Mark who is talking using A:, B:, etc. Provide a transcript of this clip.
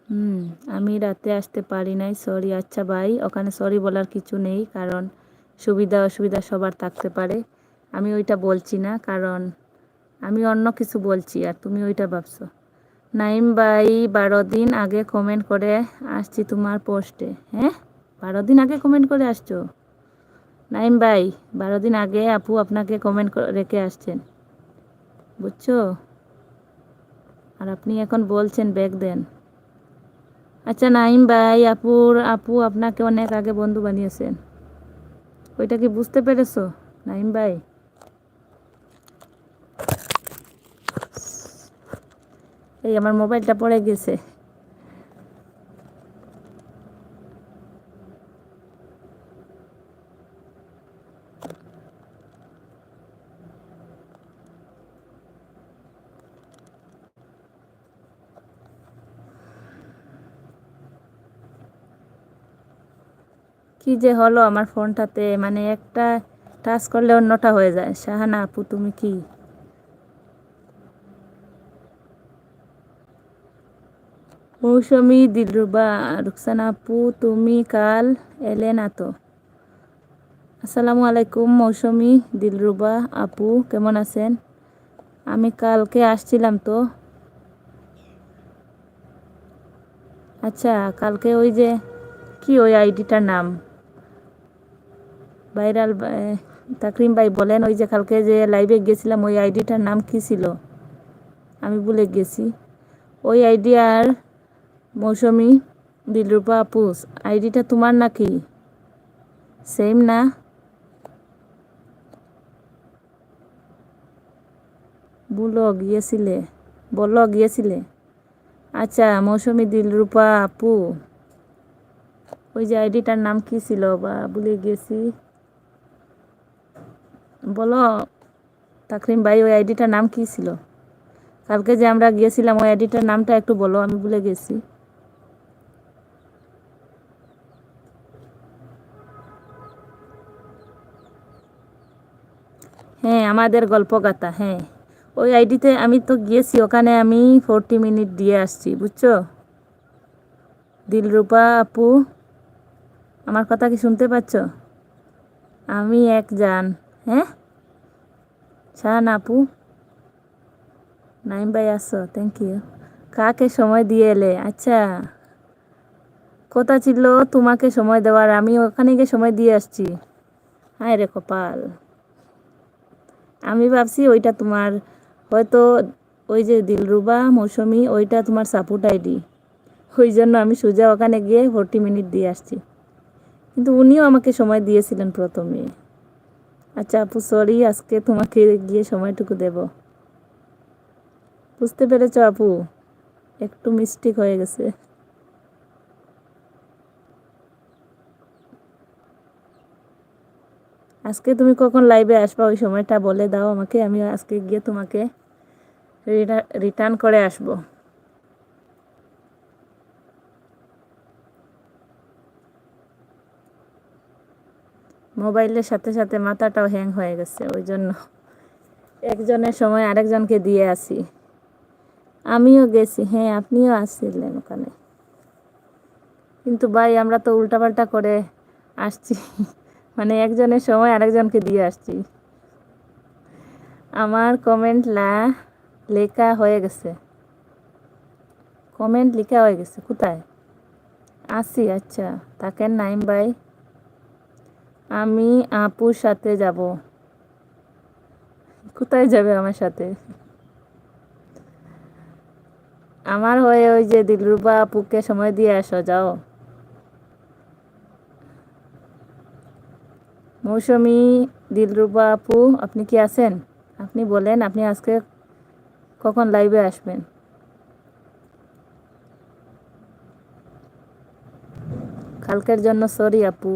A: হুম, আমি রাতে আসতে পারি নাই, সরি। আচ্ছা ভাই, ওখানে সরি বলার কিছু নেই, কারণ সুবিধা অসুবিধা সবার থাকতে পারে। আমি ওইটা বলছি না, কারণ আমি অন্য কিছু বলছি আর তুমি ওইটা ভাবছো। নাইম ভাই, 12 দিন আগে কমেন্ট করে আসছি তোমার পোস্টে। হ্যাঁ, 12 দিন আগে কমেন্ট করে আসছো? নাইম ভাই, 12 দিন আগে আপু আপনাকে কমেন্ট রেখে আসছেন, বুঝছো? আর আপনি এখন বলছেন ব্যাগ দেন। আচ্ছা নাইম ভাই, আপু আপনাকে অনেক আগে বন্ধু বানিয়েছেন, ওইটা কি বুঝতে পেরেছো নাইম ভাই? এই আমার মোবাইলটা পড়ে গেছে। কি যে হলো আমার ফোনটাতে, মানে একটা টাচ করলে অন্যটা হয়ে যায়। শাহানা আপু তুমি কি? মৌসুমী, দিলরুবা, রুকসানা আপু তুমি কাল এলে না তো? আসসালামু আলাইকুম মৌসুমী, দিলরুবা আপু কেমন আছেন? আমি কালকে আসছিলাম তো। আচ্ছা, কালকে ওই যে কি ওই আইডিটার নাম, ভাইরাল, তাকরিম ভাই বলেন, ওই যে কালকে যে লাইভে গেছিলাম ওই আইডিটার নাম কি ছিল? আমি ভুলে গেছি। ওই আইডি আর মৌসুমী, দিলরুবা আপুস আইডিটা তোমার নাকি? সেম না? বলো গিয়েছিলে। আচ্ছা মৌসুমী, দিলরুবা আপু, ওই যে আইডিটার নাম কি ছিল বা ভুলে গেছি। বলো তাকরিম ভাই, ওই আইডিটার নাম কি ছিল? কালকে যে আমরা গিয়েছিলাম ওই আইডিটার নামটা একটু বলো, আমি ভুলে গেছি। হ্যাঁ, আমাদের গল্পগাথা, হ্যাঁ। ওই আইডিতে আমি তো গিয়েছি, ওখানে আমি 40 মিনিট দিয়ে আসছি, বুঝছো? দিলরুবা আপু, আমার কথা কি শুনতে পাচ্ছ? আমি এক জান। হ্যাঁ, শাহান আপু, নাইম ভাই আসো, থ্যাংক ইউ। কাকে সময় দিয়ে এলে? আচ্ছা, কথা ছিল তোমাকে সময় দেওয়ার, আমি ওখানে গিয়ে সময় দিয়ে আসছি। হায় রে কপাল, আমি ভাবছি ওইটা তোমার, হয়তো ওই যে দিলরুবা মৌসুমী ওইটা তোমার সাপোর্ট আইডি, ওই জন্য আমি সোজা ওখানে গিয়ে 40 মিনিট দিয়ে আসছি। কিন্তু উনিও আমাকে সময় দিয়েছিলেন প্রথমে। আচ্ছা আপু সরি, আজকে তোমাকে গিয়ে সময়টুকু দেব। বুঝতে পেরেছো আপু? একটু মিস্টেক হয়ে গেছে। আজকে তুমি কখন লাইভে আসবা ওই সময়টা বলে দাও আমাকে, আমি আজকে গিয়ে তোমাকে রিটার্ন করে আসব। মোবাইলের সাথে সাথে মাথাটাও হ্যাং হয়ে গেছে, ওই জন্য একজনের সময় আরেকজনকে দিয়ে আসি। আমিও গেছি, হ্যাঁ আপনিও আসছিলেন ওখানে, কিন্তু ভাই আমরা তো উল্টাপাল্টা করে আসছি, মানে একজনের সময় আরেকজনকে দিয়ে আসছি। আমার কমেন্ট লেখা হয়ে গেছে। কমেন্ট লেখা হয়ে গেছে কোথায়? আসি, আচ্ছা থাকেন নাইম ভাই, আমি আপুর সাথে যাব। কোথায় যাবে আমার সাথে? আমার হয়ে ওই যে দিলরুবা আপুকে সময় দিয়ে আসো, যাও। মৌসুমী, দিলরুবা আপু আপনি কি আছেন? আপনি বলেন আপনি আজকে কখন লাইভে আসবেন। কালকের জন্য সরি আপু।